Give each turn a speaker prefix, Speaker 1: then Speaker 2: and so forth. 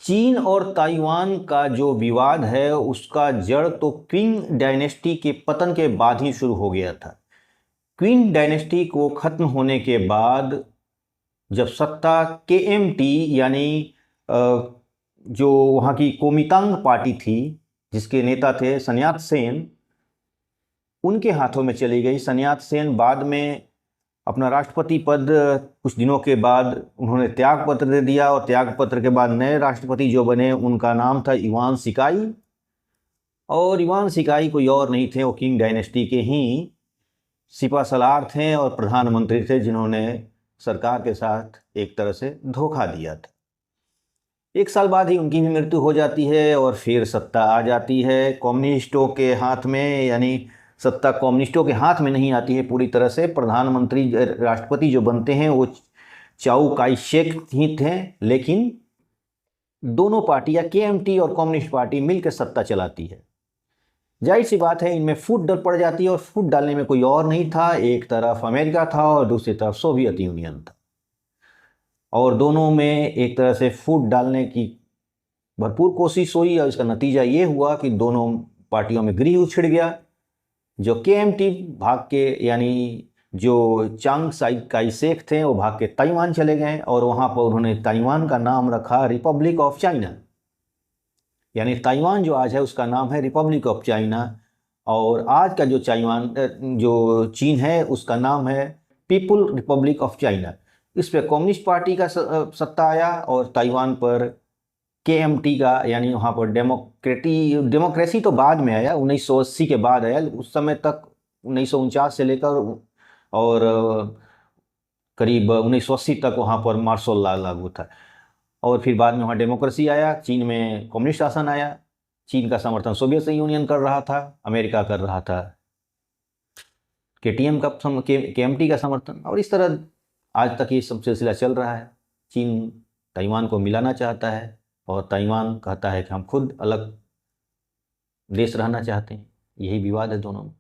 Speaker 1: चीन और ताइवान का जो विवाद है उसका जड़ तो क्विंग डायनेस्टी के पतन के बाद ही शुरू हो गया था। क्विंग डायनेस्टी को खत्म होने के बाद जब सत्ता केएमटी यानी जो वहाँ की कोमितांग पार्टी थी जिसके नेता थे सन यात सेन, उनके हाथों में चली गई। सन यात सेन बाद में अपना राष्ट्रपति पद कुछ दिनों के बाद उन्होंने त्याग पत्र दे दिया और त्याग पत्र के बाद नए राष्ट्रपति जो बने उनका नाम था इवान सिकाई। और इवान सिकाई कोई और नहीं थे, वो किंग डायनेस्टी के ही सिपा सलार थे और प्रधानमंत्री थे जिन्होंने सरकार के साथ एक तरह से धोखा दिया था। एक साल बाद ही उनकी भी मृत्यु हो जाती है और फिर सत्ता आ जाती है कम्युनिस्टों के हाथ में, यानी सत्ता कम्युनिस्टों के हाथ में नहीं आती है पूरी तरह से। प्रधानमंत्री राष्ट्रपति जो बनते हैं वो चाउ काई शेक ही थे, लेकिन दोनों पार्टियां केएमटी और कम्युनिस्ट पार्टी मिलकर सत्ता चलाती है। जाहिर सी बात है इनमें फूट डल पड़ जाती है और फूट डालने में कोई और नहीं था, एक तरफ अमेरिका था और दूसरी तरफ सोवियत यूनियन था। और दोनों में एक तरह से फूट डालने की भरपूर कोशिश हुई और इसका नतीजा ये हुआ कि दोनों पार्टियों में गृह छिड़ गया। जो केएमटी भाग के, यानी जो चांग काई शेक थे वो भाग के ताइवान चले गए और वहाँ पर उन्होंने ताइवान का नाम रखा रिपब्लिक ऑफ चाइना। यानी ताइवान जो आज है उसका नाम है रिपब्लिक ऑफ चाइना, और आज का जो जो चीन है उसका नाम है पीपुल रिपब्लिक ऑफ चाइना। इस पर कम्युनिस्ट पार्टी का सत्ता आया और ताइवान पर केएमटी का, यानी वहाँ पर डेमोक्रेसी तो बाद में आया, 1980 के बाद आया। उस समय तक 1949 से लेकर और करीब 1980 तक वहाँ पर मार्शल लॉ लागू था और फिर बाद में वहाँ डेमोक्रेसी आया। चीन में कम्युनिस्ट शासन आया। चीन का समर्थन सोवियत यूनियन कर रहा था, अमेरिका कर रहा था केएमटी का समर्थन, और इस तरह आज तक ये सब सिलसिला चल रहा है। चीन ताइवान को मिलाना चाहता है और ताइवान कहता है कि हम खुद अलग देश रहना चाहते हैं। यही विवाद है दोनों में।